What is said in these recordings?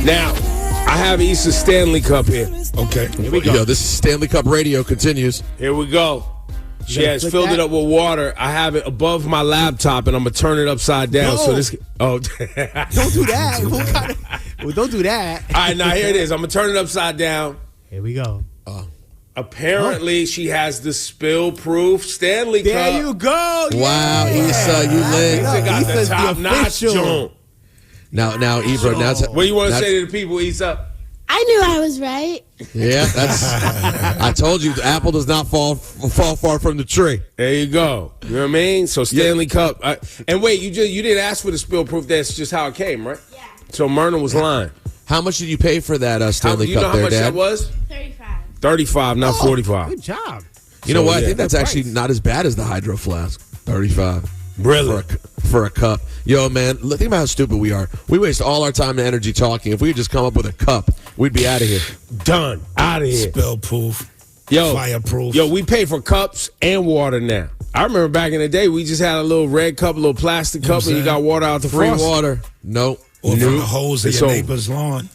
Now, I have Issa Stanley Cup here. Okay. Here we go. Yo, this is Stanley Cup Radio continues. Here we go. She has filled it up with water. I have it above my laptop, and I'm going to turn it upside down. No. So this. Oh. Don't do that. Well, don't do that. All right, now here it is. I'm going to turn it upside down. Here we go. Apparently, she has the spill-proof Stanley Cup. There you go. Wow, Yeah. Issa, you lit. Issa got the Issa's the top-notch official. joint. Now, Ebro, What do you want to say to the people, Issa? I knew I was right. Yeah, that's. I told you, the apple does not fall far from the tree. There you go. You know what I mean? So Stanley Cup. And wait, you didn't ask for the spill-proof. That's just how it came, right? Yeah. So Myrna was lying. How much did you pay for that Stanley You Cup know how there, much Dad? that was? 35. 35, not 45. Good job. You know what? I yeah. think that's Good actually price. not as bad as the Hydro Flask. 35. Really? For a cup. Yo, man, think about how stupid we are. We waste all our time and energy talking. If we could just come up with a cup, we'd be out of here. Done. Out of here. Spill proof. Yo, Fireproof. Yo, we pay for cups and water now. I remember back in the day, we just had a little red cup, a little plastic cup, and you got water out the Free faucet. water. Nope. Or from Nope. the hose of It's your over. neighbor's lawn.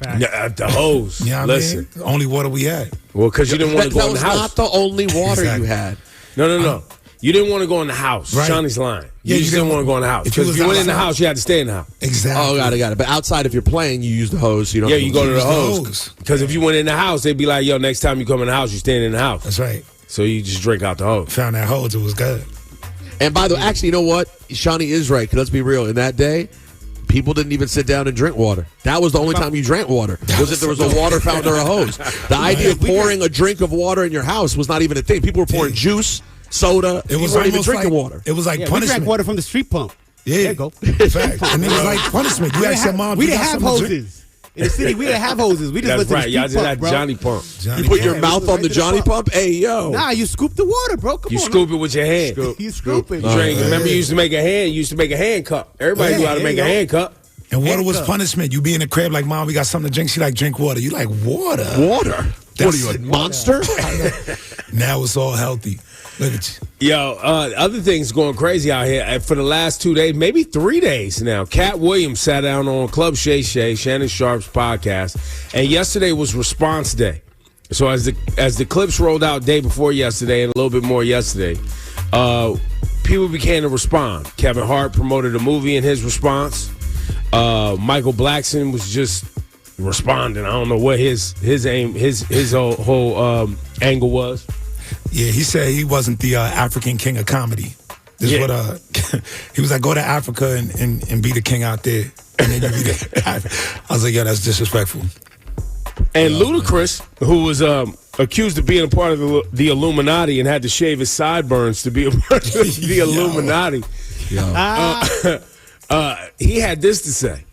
The hose. You know what Listen. I mean? The only water we had. Well, because you didn't want to go That in the was house. not the only water you Exactly. had. No. You didn't want to go in the house. Right. Shawnee's lying. Yeah, You just didn't want to go in the house. if you Because if was you went in the outside- house, you had to stay in the house. Exactly. Oh, got it. But outside, if you're playing, you use the hose. So you don't. Yeah, you go to the Use the hose. hose. Because if you went in the house, they'd be like, yo, next time you come in the house, you stand in the house. That's right. So you just drink out the hose. Found that hose. It was good. And by the way, actually, you know what? Shawnee is right. Because let's be real. In that day, people didn't even sit down and drink water. That was the only time you drank water. Was if there was a water fountain or a hose. The idea of pouring a drink of water in your house was not even a thing. People were pouring juice, soda. It was People weren't even almost drinking like water. It was like Yeah, we punishment. drank water from the street pump. Yeah. There you go. Fact. And it was like punishment. You asked your mom. We you didn't got have something to drink? hoses. In the city, we didn't have hoses. We just That's went to right. the Y'all street just pump, had bro. Johnny Pump. Johnny You put Pump. your we mouth was on right the to the Johnny pump. Pump? Hey, yo. Nah, you scoop the water, bro. Come You on. scoop it with your hand. You scoop it. Drink. Remember, you used to make a hand. You used to make a hand cup. Everybody Yeah, knew how to there make you a go. hand cup. And water was Cup. punishment. You be in the crib like, Mom, we got something to drink. She like, drink water. You like, water? Water? What are you, a monster? Now it's all healthy. Look at you. Yo, other things going crazy out here. And for the last 2 days, maybe 3 days now, Katt Williams sat down on Club Shay, Shannon Sharp's podcast, and yesterday was response day. So as the clips rolled out day before yesterday and a little bit more yesterday, people began to respond. Kevin Hart promoted a movie in his response. Michael Blackson was just responding. I don't know what his aim, his whole angle was. Yeah, he said he wasn't the African king of comedy. This is what he was like, go to Africa and be the king out there. And then you be the I was like, yeah, that's disrespectful. And Ludacris, who was accused of being a part of the Illuminati and had to shave his sideburns to be a part of the Illuminati, he had this to say.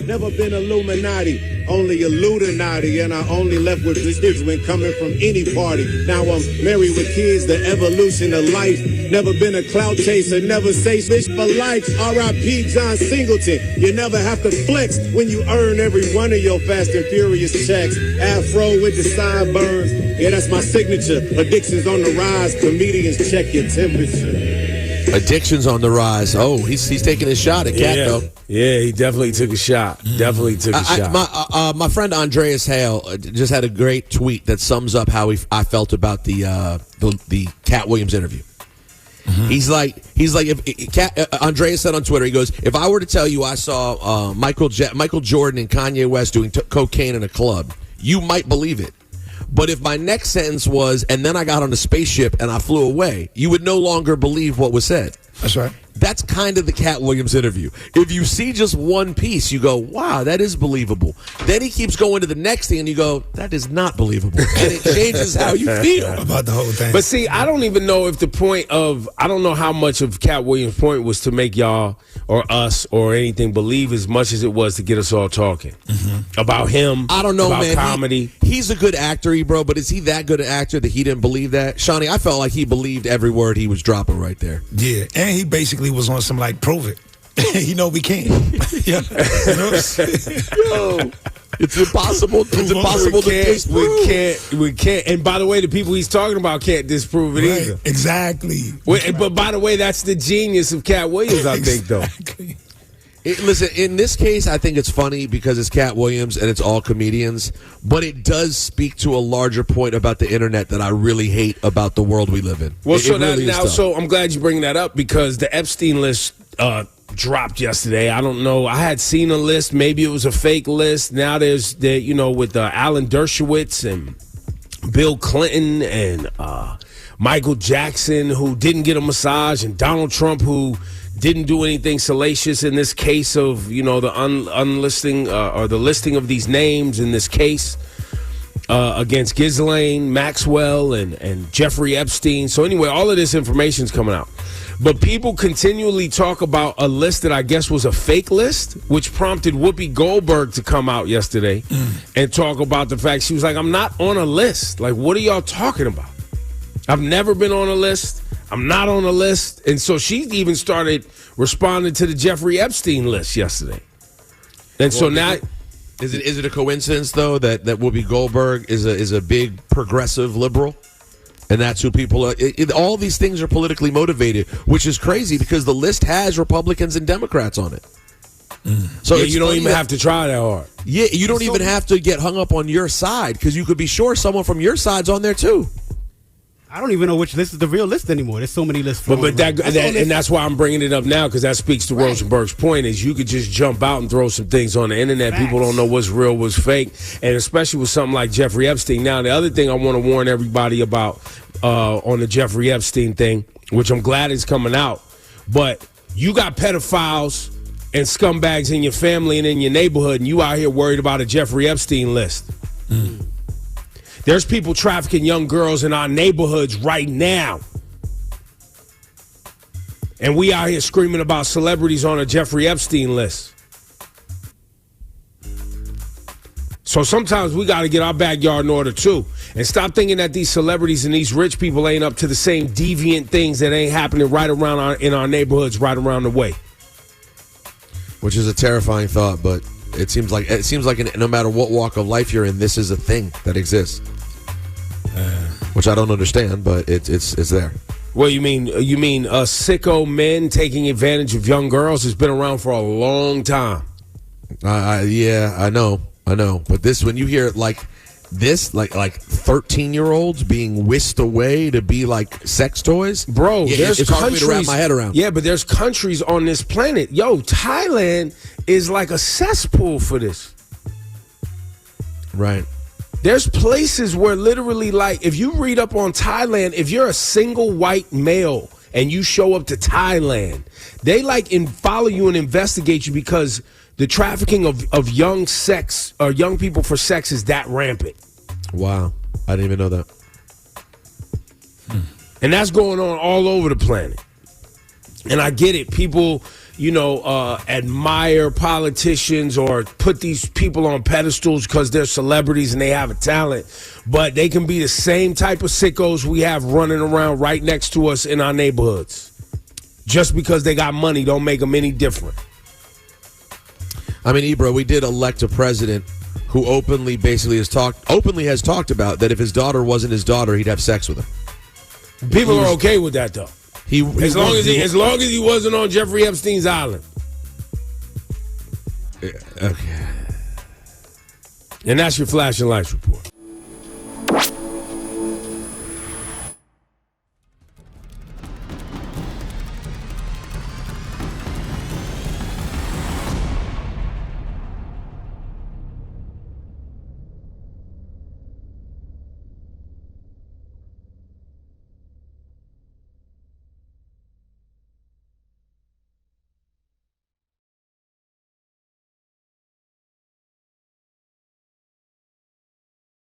Never been Illuminati, only Illuminati, and I only left with this when coming from any party. Now I'm married with kids, the evolution of life. Never been a clout chaser, never say bitch for life. R.I.P. John Singleton. You never have to flex when you earn every one of your Fast and Furious checks. Afro with the sideburns, yeah, that's my signature. Addictions on the rise, comedians check your temperature. Addiction's on the rise. Oh, he's taking his shot at Katt, though. Yeah, he definitely took a shot. Definitely took a shot. My friend Andreas Hale just had a great tweet that sums up how I felt about the Katt Williams interview. He's like, if Andreas said on Twitter, he goes, if I were to tell you I saw Michael Jordan and Kanye West doing cocaine in a club, you might believe it. But if my next sentence was, and then I got on a spaceship and I flew away, you would no longer believe what was said. That's right. That's kind of the Katt Williams interview. If you see just one piece, you go, wow, that is believable. Then he keeps going to the next thing and you go, that is not believable. And it changes how you feel about the whole thing. But see, I don't even know if the point of, I don't know how much of Katt Williams' point was to make y'all or us or anything believe as much as it was to get us all talking about him. I don't know, about man. Comedy. He's a good actor, bro, but is he that good an actor that he didn't believe that? Shawnee, I felt like he believed every word he was dropping right there. Yeah, and he basically was on some like, prove it. You know we can't. Yeah. Yo, it's impossible. It's impossible to disprove. We can't. And by the way, the people he's talking about can't disprove it Right, either. exactly. But by the way, that's the genius of Katt Williams, I think, though. Listen, in this case, I think it's funny because it's Katt Williams and it's all comedians, but it does speak to a larger point about the internet that I really hate about the world we live in. Well, It really is tough. so I'm glad you bring that up because the Epstein list dropped yesterday. I don't know. I had seen a list. Maybe it was a fake list. Now there's with Alan Dershowitz and Bill Clinton and Michael Jackson, who didn't get a massage, and Donald Trump, who didn't do anything salacious in this case of, the unlisting or the listing of these names in this case against Ghislaine Maxwell and Jeffrey Epstein. So anyway, all of this information is coming out. But people continually talk about a list that I guess was a fake list, which prompted Whoopi Goldberg to come out yesterday and talk about the fact she was like, I'm not on a list. Like, what are y'all talking about? I've never been on a list. I'm not on a list. And so she even started responding to the Jeffrey Epstein list yesterday. And so now... Is it a coincidence, though, that Whoopi Goldberg is a big progressive liberal? And that's who people are. All these things are politically motivated, which is crazy because the list has Republicans and Democrats on it. So you don't even have to try that hard. Yeah, you don't even have to get hung up on your side because you could be sure someone from your side's on there, too. I don't even know which list is the real list anymore. There's so many lists. But that's why I'm bringing it up now, because that speaks to Rosenberg's point, is you could just jump out and throw some things on the internet. Facts. People don't know what's real, what's fake, and especially with something like Jeffrey Epstein. Now, the other thing I want to warn everybody about on the Jeffrey Epstein thing, which I'm glad is coming out, but you got pedophiles and scumbags in your family and in your neighborhood, and you out here worried about a Jeffrey Epstein list. There's people trafficking young girls in our neighborhoods right now. And we out here screaming about celebrities on a Jeffrey Epstein list. So sometimes we got to get our backyard in order too. And stop thinking that these celebrities and these rich people ain't up to the same deviant things that ain't happening right around in our neighborhoods right around the way. Which is a terrifying thought, but it seems like no matter what walk of life you're in, this is a thing that exists. Which I don't understand, but it's there. Well, you mean sicko men taking advantage of young girls has been around for a long time. Yeah, I know. But this, when you hear like 13-year-olds being whisked away to be like sex toys, bro. Yeah, it's hard for me to wrap my head around. Yeah, but there's countries on this planet. Yo, Thailand is like a cesspool for this. Right. There's places where literally, like, if you read up on Thailand, if you're a single white male and you show up to Thailand, they follow you and investigate you because the trafficking of young sex or young people for sex is that rampant. Wow. I didn't even know that. And that's going on all over the planet. And I get it. People, admire politicians or put these people on pedestals because they're celebrities and they have a talent. But they can be the same type of sickos we have running around right next to us in our neighborhoods. Just because they got money don't make them any different. I mean, Ebro, we did elect a president who openly has talked about that if his daughter wasn't his daughter, he'd have sex with her. People are okay with that, though. As long as he wasn't on Jeffrey Epstein's island. Okay. And that's your Flashing Lights report.